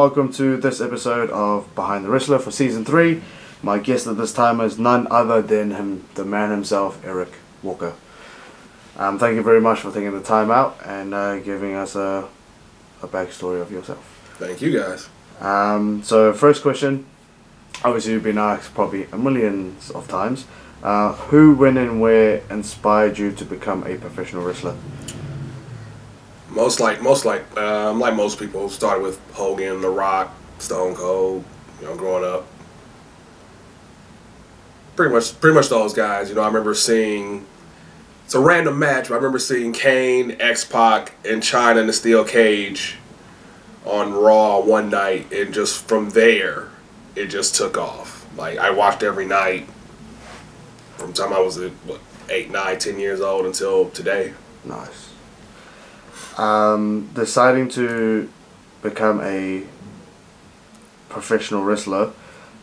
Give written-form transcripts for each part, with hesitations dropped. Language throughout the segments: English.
welcome to this episode of Behind the Wrestler for Season 3. My guest at this time is none other than him, the man himself, Eric Walker. Thank you very much for taking the time out and giving us a backstory of yourself. Thank you guys. So first question, obviously you've been asked probably millions of times, who, when and where inspired you to become a professional wrestler? Like most people, started with Hogan, The Rock, Stone Cold. Growing up, pretty much those guys. I remember seeing. It's a random match, but I remember seeing Kane, X-Pac, and Chyna in the steel cage on Raw one night, and just from there, it just took off. Like, I watched every night from the time I was 8, 9, 10 years old until today. Nice. Deciding to become a professional wrestler,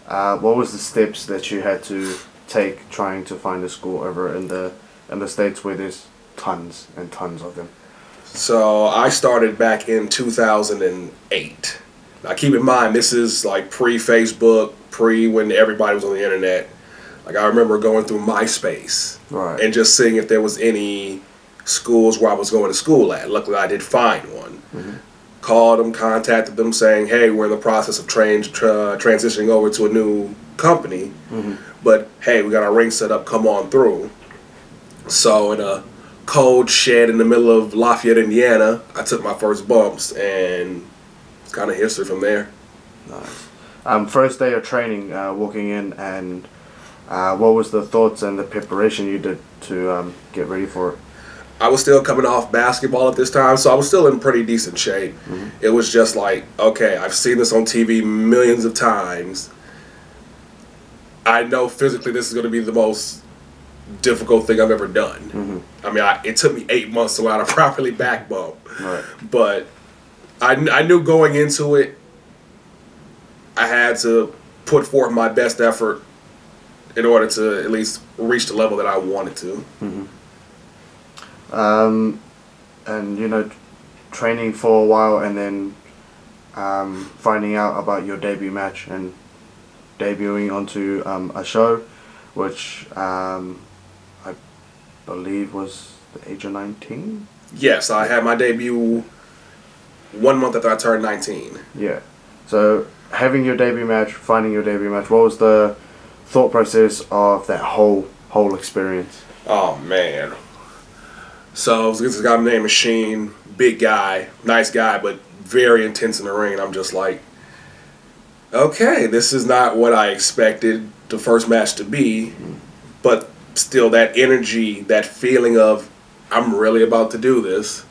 what was the steps that you had to take trying to find a school over in the States where there's tons and tons of them? So I started back in 2008. Now keep in mind, this is like pre-Facebook, when everybody was on the internet. Like, I remember going through MySpace, right, and just seeing if there was any schools where I was going to school at. Luckily, I did find one. Mm-hmm. Called them, contacted them, saying, "Hey, we're in the process of transitioning over to a new company, but hey, we got our ring set up. Come on through." So in a cold shed in the middle of Lafayette, Indiana, I took my first bumps, and it's kind of history from there. Nice. First day of training, walking in, and what was the thoughts and the preparation you did to get ready for it? I was still coming off basketball at this time, so I was still in pretty decent shape. Mm-hmm. It was just like, okay, I've seen this on TV millions of times. I know physically this is going to be the most difficult thing I've ever done. Mm-hmm. I mean, it took me 8 months to learn how to properly back bump. Right. But I knew going into it, I had to put forth my best effort in order to at least reach the level that I wanted to. Mm-hmm. And training for a while and then finding out about your debut match and debuting onto a show which I believe was the age of 19? Yes, I had my debut 1 month after I turned 19. Yeah. So having your debut match, finding your debut match, what was the thought process of that whole experience? Oh, man. So this guy named Machine, big guy, nice guy, but very intense in the ring. I'm just like, okay, this is not what I expected the first match to be, but still that energy, that feeling of, I'm really about to do this.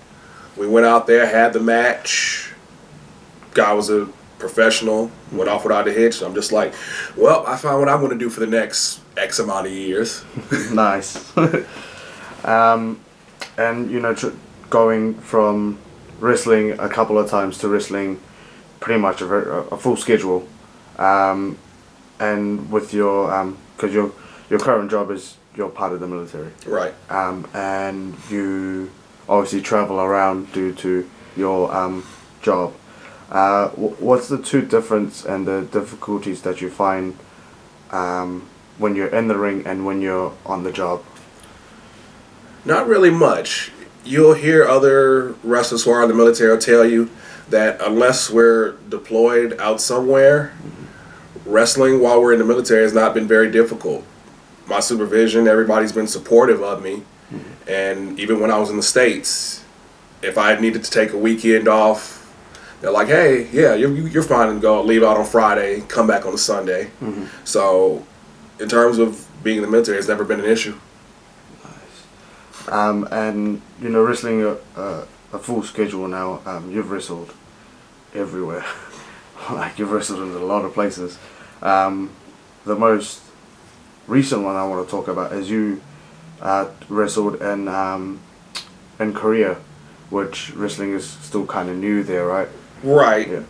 We went out there, had the match. Guy was a professional, went off without a hitch. I'm just like, well, I found what I'm going to do for the next X amount of years. Nice. And going from wrestling a couple of times to wrestling pretty much a full schedule, and with your because your current job is you're part of the military, right? And you obviously travel around due to your job. What's the two difference and the difficulties that you find when you're in the ring and when you're on the job? Not really much. You'll hear other wrestlers who are in the military tell you that unless we're deployed out somewhere, wrestling while we're in the military has not been very difficult. My supervision, everybody's been supportive of me. And even when I was in the States, if I needed to take a weekend off, they're like, hey, yeah, you're fine and go leave out on Friday, come back on a Sunday. Mm-hmm. So in terms of being in the military, it's never been an issue. And wrestling a full schedule now, you've wrestled everywhere. Like, you've wrestled in a lot of places. The most recent one I want to talk about is you wrestled in Korea, which wrestling is still kind of new there, right? Right. Yeah.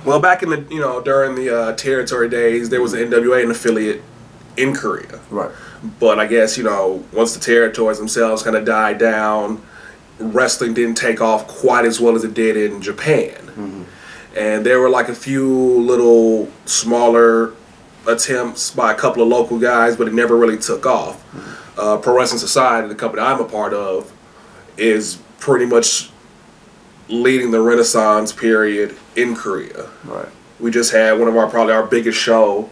Well, back in the during the territory days, there was an NWA affiliate in Korea. Right. But I guess, once the territories themselves kind of died down, wrestling didn't take off quite as well as it did in Japan. Mm-hmm. and there were like a few little smaller attempts by a couple of local guys, but it never really took off. Pro Wrestling Society, the company I'm a part of, is pretty much leading the Renaissance period in Korea. Right. We just had one of probably our biggest show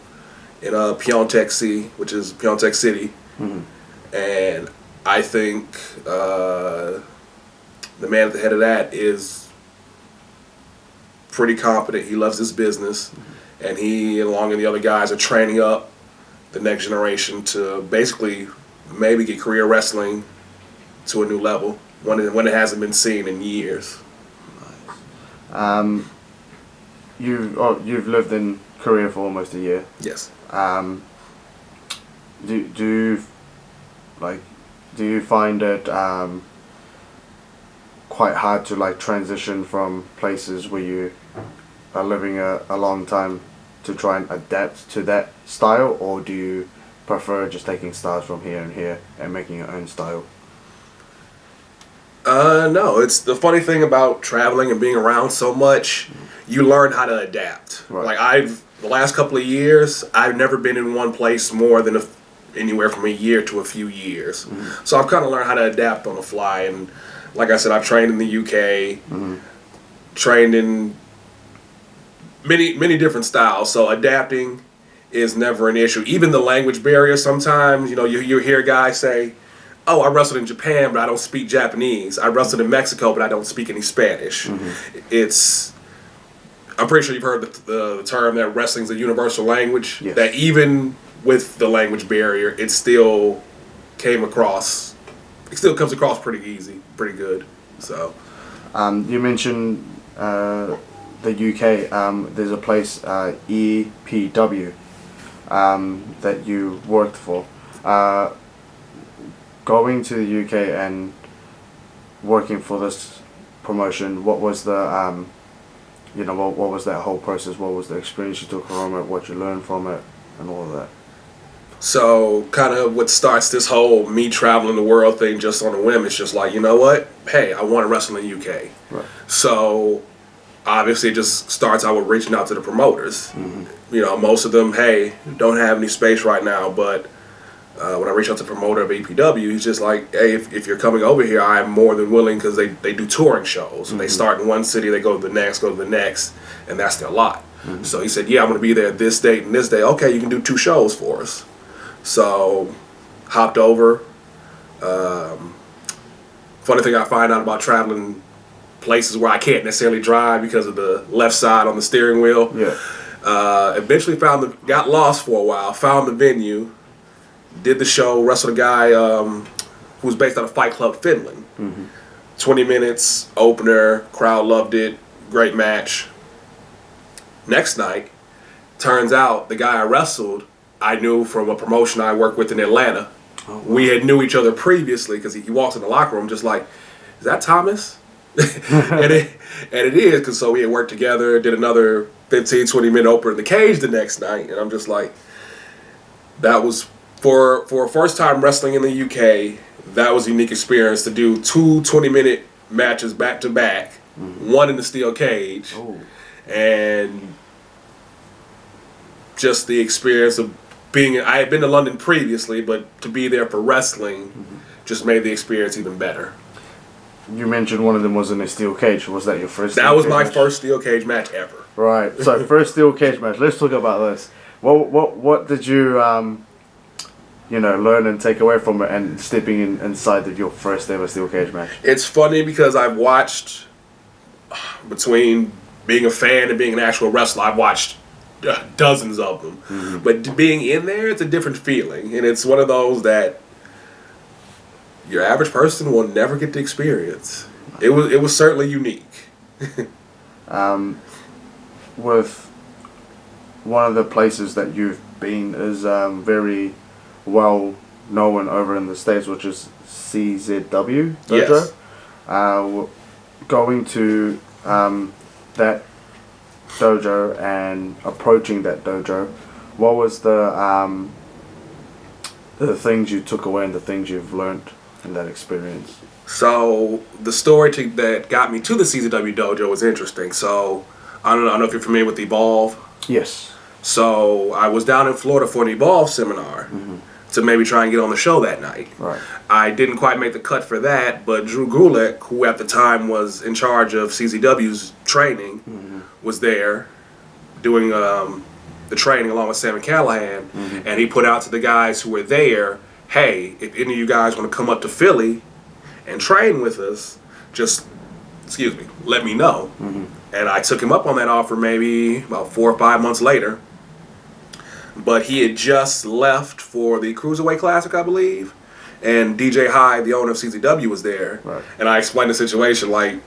in Pyeongtaek, which is Pyeongtaek City, and I think the man at the head of that is pretty competent. He loves his business, and he, along with the other guys, are training up the next generation to basically maybe get career wrestling to a new level when it hasn't been seen in years. You've lived in Korea for almost a year. Yes. Do you find it quite hard to like transition from places where you are living a long time to try and adapt to that style, or do you prefer just taking styles from here and here and making your own style? No, it's the funny thing about traveling and being around so much, you learn how to adapt. Right. Like the last couple of years, I've never been in one place more than anywhere from a year to a few years. So I've kind of learned how to adapt on the fly. And like I said, I've trained in the UK, trained in many different styles. So adapting is never an issue. Even the language barrier sometimes, you hear guys say, oh, I wrestled in Japan, but I don't speak Japanese. I wrestled in Mexico, but I don't speak any Spanish. I'm pretty sure you've heard the term that wrestling's a universal language. Yes. That even with the language barrier, it still comes across pretty easy, pretty good. So, you mentioned the UK. There's a place, EPW, that you worked for. Going to the UK and working for this promotion, what was the what was that whole process? What was the experience you took from it? What you learned from it, and all of that? So, kind of what starts this whole me traveling the world thing just on a whim, it's just like, you know what? Hey, I want to wrestle in the UK. Right. So, obviously, it just starts out with reaching out to the promoters. Most of them, hey, don't have any space right now, but when I reach out to the promoter of APW, he's just like, hey, if you're coming over here, I'm more than willing, because they do touring shows. And they start in one city, they go to the next, and that's their lot. So he said, yeah, I'm going to be there this date and this day. Okay, you can do 2 shows for us. So, hopped over. Funny thing I find out about traveling places where I can't necessarily drive because of the left side on the steering wheel. Yeah. Eventually got lost for a while, found the venue, did the show, wrestled a guy who was based out of Fight Club Finland. 20 minutes, opener, crowd loved it, great match. Next night, turns out the guy I wrestled, I knew from a promotion I worked with in Atlanta. Oh, wow. We had knew each other previously, because he walks in the locker room just like, is that Thomas? and it is, because so we had worked together, did another 15-20 minute opener in the cage the next night, and I'm just like, that was, for a first time wrestling in the UK, that was a unique experience to do 2 20-minute matches back to back, one in the steel cage, and just the experience of I had been to London previously, but to be there for wrestling just made the experience even better. You mentioned one of them was in a steel cage. Was that your first? That was my first steel cage match ever. Right. So first steel cage match. Let's talk about this. What did you learn and take away from it, and stepping inside of your first ever steel cage match? It's funny because I've watched, between being a fan and being an actual wrestler, I've watched dozens of them. But being in there, it's a different feeling, and it's one of those that your average person will never get to experience. It was certainly unique. With one of the places that you've been is very well known over in the States, which is CZW Dojo. Yes. Going to that dojo and approaching that dojo, what was the things you took away and the things you've learned in that experience? So the story that got me to the CZW dojo was interesting. So I don't know if you're familiar with Evolve. Yes. So I was down in Florida for an Evolve seminar to maybe try and get on the show that night. Right. I didn't quite make the cut for that, but Drew Gulak, who at the time was in charge of CZW's training, was there doing the training along with Sam Callahan, and he put out to the guys who were there, hey, if any of you guys want to come up to Philly and train with us, just, let me know. And I took him up on that offer maybe about 4 or 5 months later. But he had just left for the Cruiserweight Classic, I believe. And DJ Hyde, the owner of CZW, was there. Right. And I explained the situation. Like,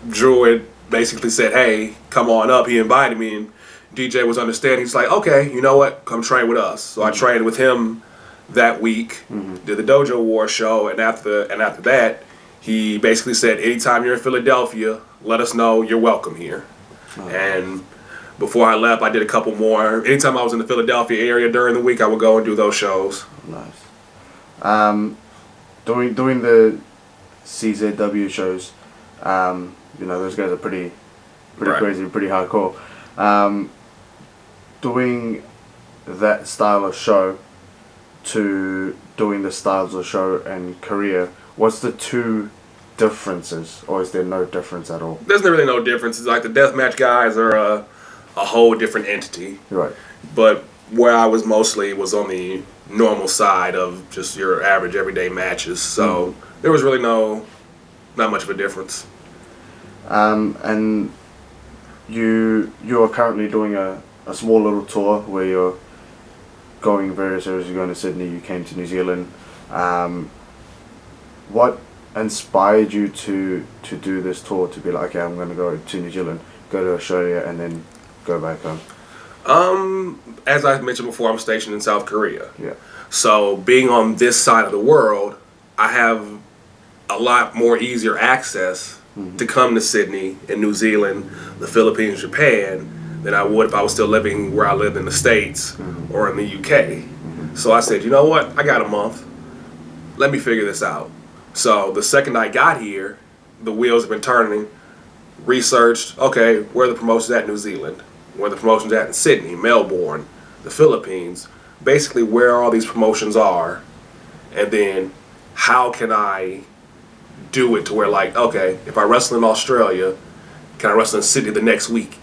Drew had basically said, hey, come on up. He invited me, and DJ was understanding. He's like, okay, you know what? Come train with us. So I trained with him that week, did the Dojo War show, and after that, he basically said, anytime you're in Philadelphia, let us know, you're welcome here. And before I left, I did a couple more. Anytime I was in the Philadelphia area during the week, I would go and do those shows. Nice. Doing the CZW shows, those guys are pretty Right. crazy, pretty hardcore. Doing that style of show to doing the styles of show in Korea, what's the two differences, or is there no difference at all? There's really no difference. It's like the deathmatch guys are a whole different entity. Right. But where I was mostly was on the normal side of just your average everyday matches. So there was really not much of a difference. And you are currently doing a small little tour where you're going various areas. You're going to Sydney, you came to New Zealand. What inspired you to do this tour, to be like, okay, I'm going to go to New Zealand, go to Australia, and then go back home? As I mentioned before, I'm stationed in South Korea. Yeah. So being on this side of the world, I have a lot more easier access to come to Sydney and New Zealand, the Philippines, Japan, than I would if I was still living where I lived in the States or in the UK. So I said, you know what? I got a month. Let me figure this out. So the second I got here, the wheels have been turning. Researched, okay, where are the promotions at in New Zealand? Where are the promotions at in Sydney, Melbourne, the Philippines? Basically where all these promotions are. And then how can I do it to where, like, okay, if I wrestle in Australia, can I wrestle in Sydney the next week?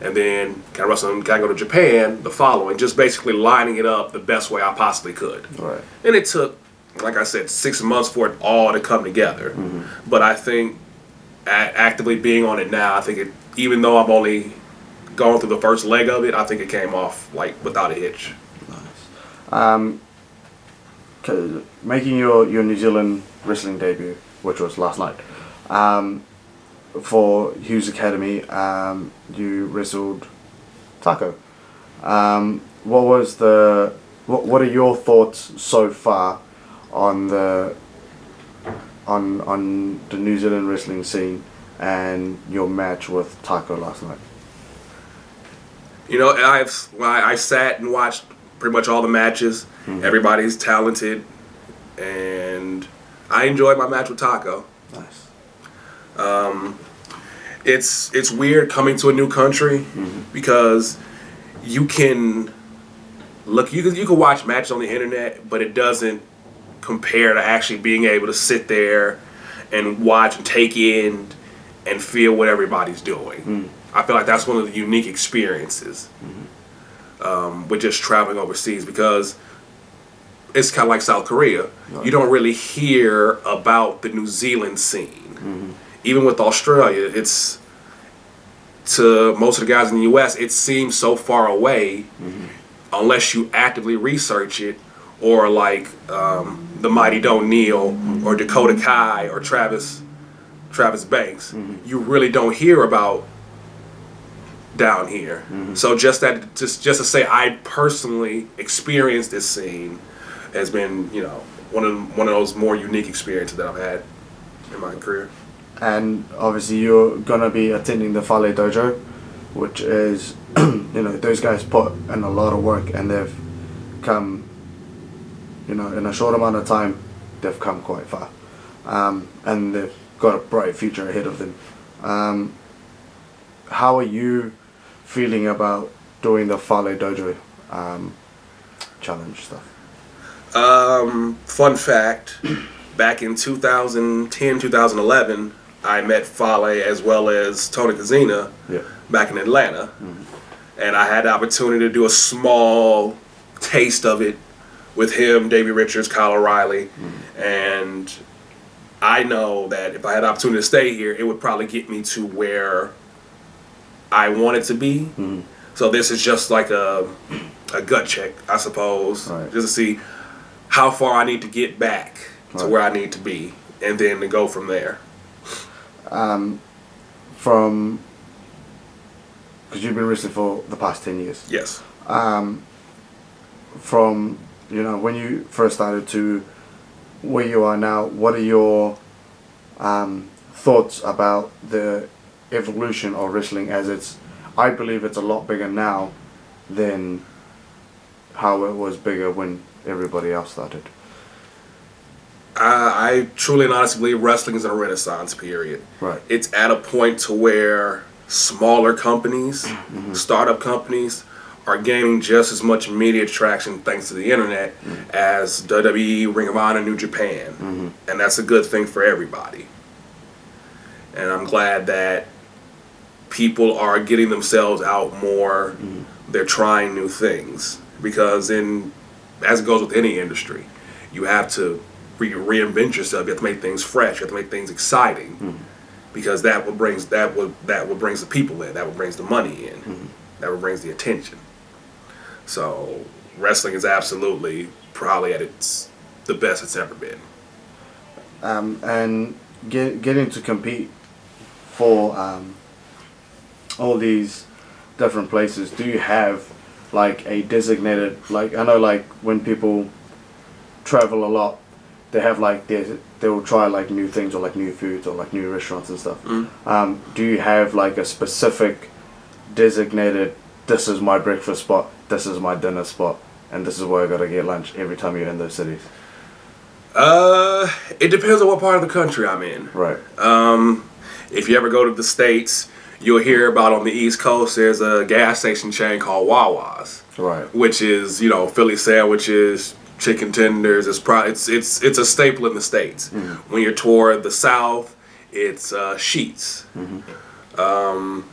And then can I go to Japan the following? Just basically lining it up the best way I possibly could. Right. And it took, like I said, 6 months for it all to come together. But I think actively being on it now, I think it, even though I'm only going through the first leg of it, I think it came off like without a hitch. Nice. Making your New Zealand wrestling debut, which was last night, for Hughes Academy, you wrestled Taco. What are your thoughts so far on the New Zealand wrestling scene and your match with Taco last night? You know, I sat and watched pretty much all the matches. Everybody's talented, and I enjoyed my match with Taco. Nice. It's weird coming to a new country because you can watch matches on the internet, but it doesn't compare to actually being able to sit there and watch and take in and feel what everybody's doing. I feel like that's one of the unique experiences with just traveling overseas, because it's kind of like South Korea. Right. You don't really hear about the New Zealand scene. Even with Australia, it's, to most of the guys in the U.S., it seems so far away unless you actively research it, or like the Mighty Don't Kneel or Dakota Kai or Travis Banks. You really don't hear about down here. So just to say I personally experienced this scene has been, you know, one of those more unique experiences that I've had in my career. And obviously you're gonna be attending the Fale Dojo, which is, those guys put in a lot of work, and they've come, in a short amount of time, they've come quite far, and they've got a bright future ahead of them. how are you feeling about doing the Fale Dojo challenge stuff? Fun fact, back in 2010, 2011, I met Fale as well as Tony Kazina Yeah. back in Atlanta. And I had the opportunity to do a small taste of it with him, Davey Richards, Kyle O'Reilly. And I know that if I had the opportunity to stay here, it would probably get me to where I wanted to be. So this is just like a gut check, I suppose, Right. just to see how far I need to get back to Right. where I need to be, and then to go from there. From because you've been wrestling for the past 10 years. Yes. From when you first started to where you are now, what are your thoughts about the evolution of wrestling as it's? I believe it's a lot bigger now than how it was bigger when everybody else started. I truly and honestly believe wrestling is in a renaissance period. Right. It's at a point to where smaller companies, startup companies, are gaining just as much media traction thanks to the internet as WWE, Ring of Honor, New Japan. And that's a good thing for everybody. And I'm glad that people are getting themselves out more. They're trying new things. Because as it goes with any industry, you have to reinvent yourself. You have to make things fresh. You have to make things exciting. Because that what brings the people in. That what brings the money in. That what brings the attention. So wrestling is absolutely probably at the best it's ever been. And getting to compete for all these different places, do you have like a designated, like I know like when people travel a lot, they have like they will try like new things or like new foods or like new restaurants and stuff. Do you have like a specific designated, this is my breakfast spot, this is my dinner spot, and this is where I gotta get lunch every time you're in those cities? It depends on what part of the country I'm in. Right. If you ever go to the States, you'll hear about on the East Coast, there's a gas station chain called Wawa's. Right. Which is, Philly sandwiches, chicken tenders. It's a staple in the States. When you're toward the South, it's Sheetz. I'm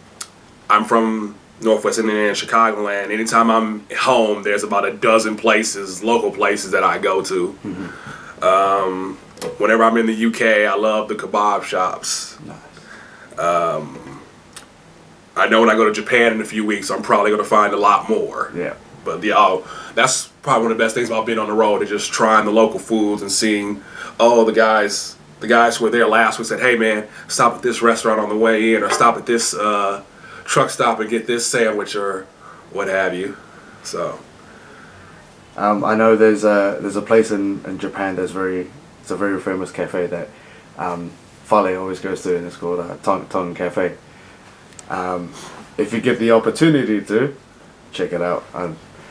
from Northwest Indiana, Chicagoland. Anytime I'm home, there's about a dozen places, local places that I go to. Whenever I'm in the UK, I love the kebab shops. Nice. I know when I go to Japan in a few weeks, I'm probably going to find a lot more. Yeah. But that's probably one of the best things about being on the road, is just trying the local foods and seeing, the guys who were there last week said, hey man, stop at this restaurant on the way in, or stop at this truck stop and get this sandwich or what have you. So. I know there's a place in Japan it's a very famous cafe that Fale always goes to, and it's called Ton Cafe. If you get the opportunity to check it out,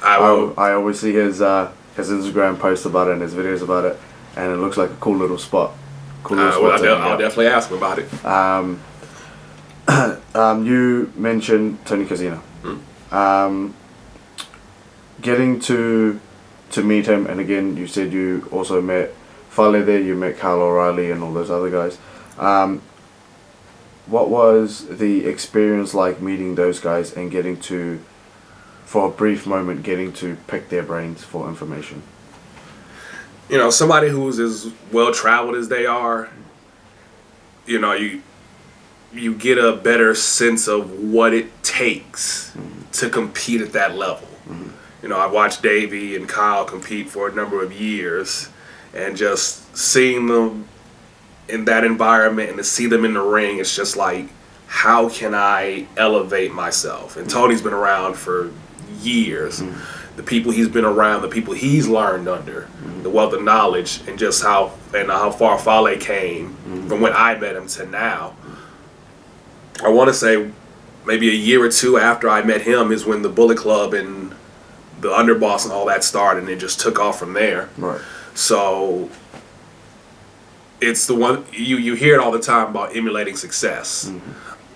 I always see his Instagram posts about it and his videos about it, and it looks like a cool little spot. I'll definitely ask him about it. You mentioned Tony Kazina. Getting to meet him, and again, you said you also met Fale there, you met Kyle O'Reilly and all those other guys. What was the experience like meeting those guys and getting to, for a brief moment, getting to pick their brains for information? Somebody who's as well traveled as they are, you get a better sense of what it takes to compete at that level. I've watched Davey and Kyle compete for a number of years, and just seeing them in that environment and to see them in the ring, it's just like, how can I elevate myself? And Tony's been around for years. The people he's been around, the people he's learned under, the wealth of knowledge, and just how far Fale came from when I met him to now. I want to say maybe a year or two after I met him is when the Bullet Club and the Underboss and all that started, and it just took off from there. Right. So it's the one you hear it all the time about emulating success.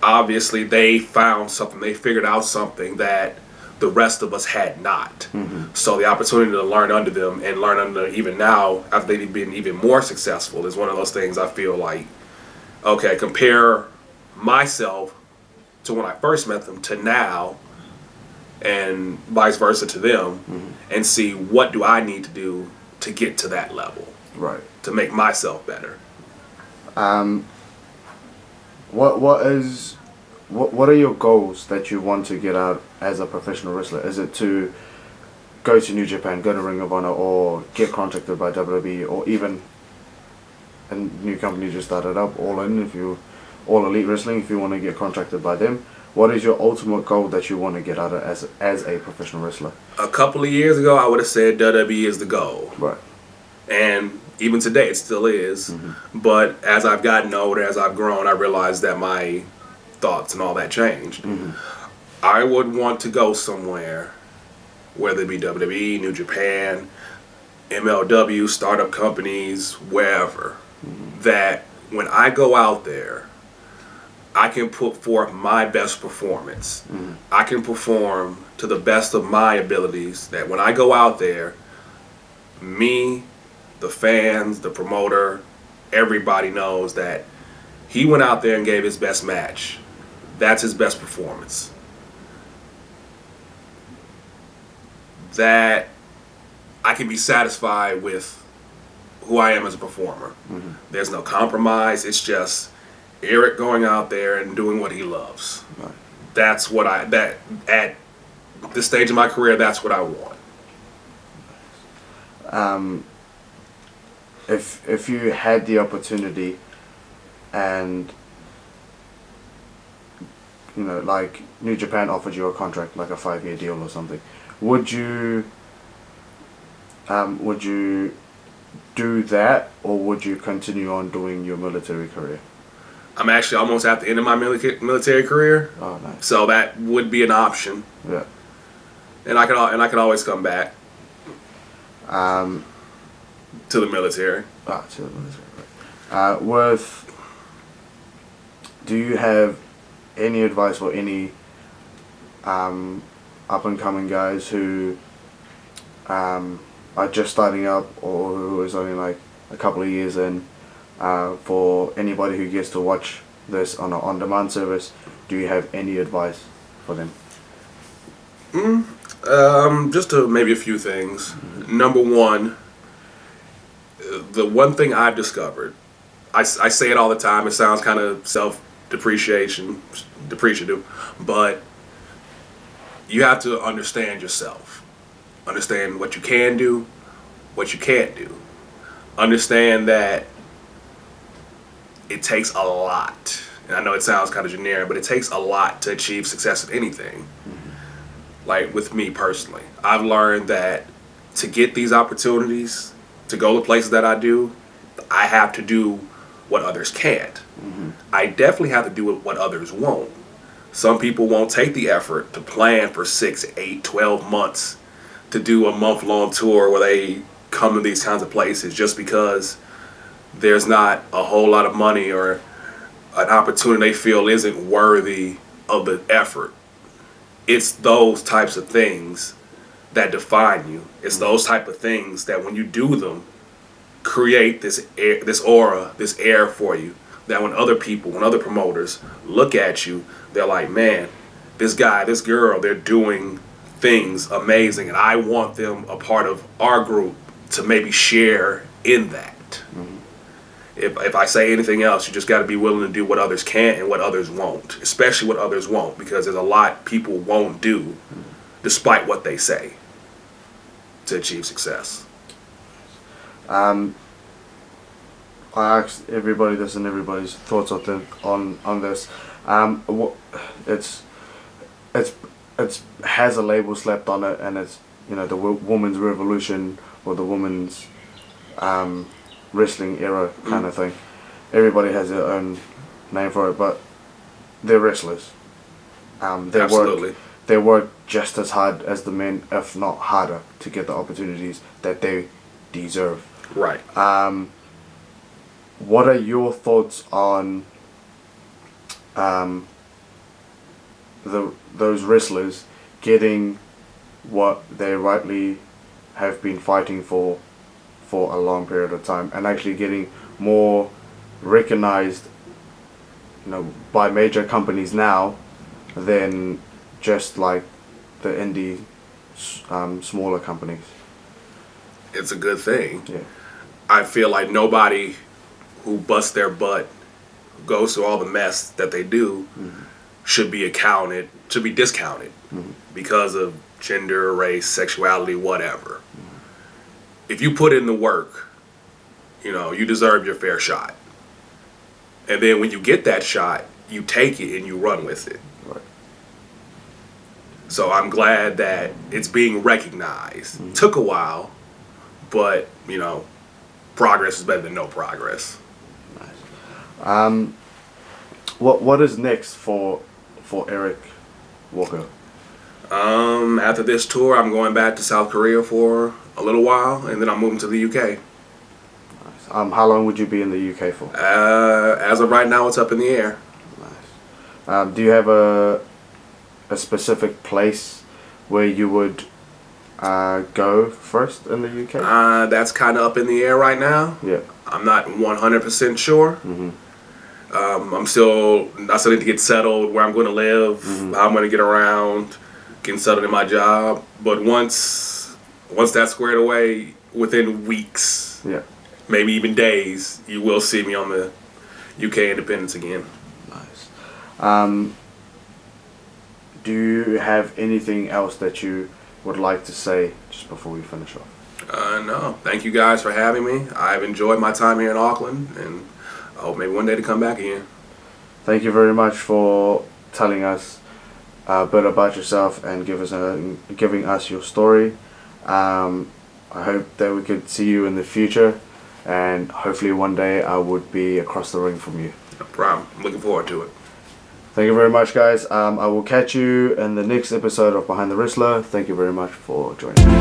obviously they found something, they figured out something that the rest of us had not. So the opportunity to learn under them and learn under even now after they've been even more successful is one of those things I feel like, okay, compare myself to when I first met them to now and vice versa to them and see what do I need to do to get to that level, Right. to make myself better. What are your goals that you want to get out as a professional wrestler? Is it to go to New Japan, go to Ring of Honor, or get contacted by WWE, or even a new company just started up, All Elite Wrestling, if you want to get contracted by them? What is your ultimate goal that you want to get out of as a professional wrestler? A couple of years ago, I would have said WWE is the goal. Right. And even today, it still is. But as I've gotten older, as I've grown, I realized that my thoughts and all that changed. I would want to go somewhere, whether it be WWE, New Japan, MLW, startup companies, wherever, that when I go out there, I can put forth my best performance. I can perform to the best of my abilities, that when I go out there, me, the fans, the promoter, everybody knows that he went out there and gave his best match. That's his best performance. That I can be satisfied with who I am as a performer. There's no compromise. It's just Eric going out there and doing what he loves. Right. That's what at this stage of my career, that's what I want. If you had the opportunity, and like New Japan offered you a contract, like a 5-year deal or something, would you do that, or would you continue on doing your military career? I'm actually almost at the end of my military career, Oh, nice. so that would be an option, Yeah. and I can always come back Um. to the military. To the military. Right. Do you have any advice for any up and coming guys who are just starting up, or who is only like a couple of years in? For anybody who gets to watch this on an on-demand service, do you have any advice for them? Just maybe a few things. Number one, the one thing I've discovered, I say it all the time, it sounds kind of depreciative, but you have to understand yourself. Understand what you can do, what you can't do. Understand that it takes a lot. And I know it sounds kind of generic, but it takes a lot to achieve success at anything. Like with me personally, I've learned that to get these opportunities, to go to places that I do, I have to do what others can't. I definitely have to do what others won't. Some people won't take the effort to plan for 6, 8, 12 months to do a month-long tour where they come to these kinds of places just because there's not a whole lot of money or an opportunity they feel isn't worthy of the effort. It's those types of things that define you. It's those type of things that when you do them, create this aura, this air for you, that when other people, when other promoters look at you, they're like, man, this guy, this girl, they're doing things amazing, and I want them a part of our group to maybe share in that. If I say anything else, you just got to be willing to do what others can't and what others won't, especially what others won't, because there's a lot people won't do despite what they say to achieve success. I asked everybody this, and everybody's thoughts on this. It's has a label slapped on it, and it's the women's revolution, or the women's wrestling era kind of thing. Everybody has their own name for it, but they're wrestlers. Absolutely. They work just as hard as the men, if not harder, to get the opportunities that they deserve. Right. What are your thoughts on those wrestlers getting what they rightly have been fighting for a long period of time, and actually getting more recognized, by major companies now than just like the indie smaller companies. It's a good thing. Yeah. I feel like nobody who busts their butt, goes through all the mess that they do, should be discounted because of gender, race, sexuality, whatever. If you put in the work, you deserve your fair shot. And then when you get that shot, you take it and you run with it. Right. So I'm glad that it's being recognized. Took a while, but, progress is better than no progress. Nice. What is next for Eric Walker? After this tour, I'm going back to South Korea for a little while, and then I'm moving to the UK. Nice. How long would you be in the UK for? As of right now, it's up in the air. Nice. Do you have a specific place where you would go first in the UK? That's kind of up in the air right now. Yeah. I'm not 100% sure. I still need to get settled where I'm going to live, how I'm going to get around, getting settled in my job. But once that's squared away, within weeks, maybe even days, you will see me on the UK Independence again. Nice. Do you have anything else that you would like to say just before we finish off? No. Thank you guys for having me. I've enjoyed my time here in Auckland, and I hope maybe one day to come back again. Thank you very much for telling us a bit about yourself and giving us your story. I hope that we could see you in the future, and hopefully one day I would be across the ring from you. No problem. I'm looking forward to it. Thank you very much, guys. I will catch you in the next episode of Behind the Wrestler. Thank you very much for joining me.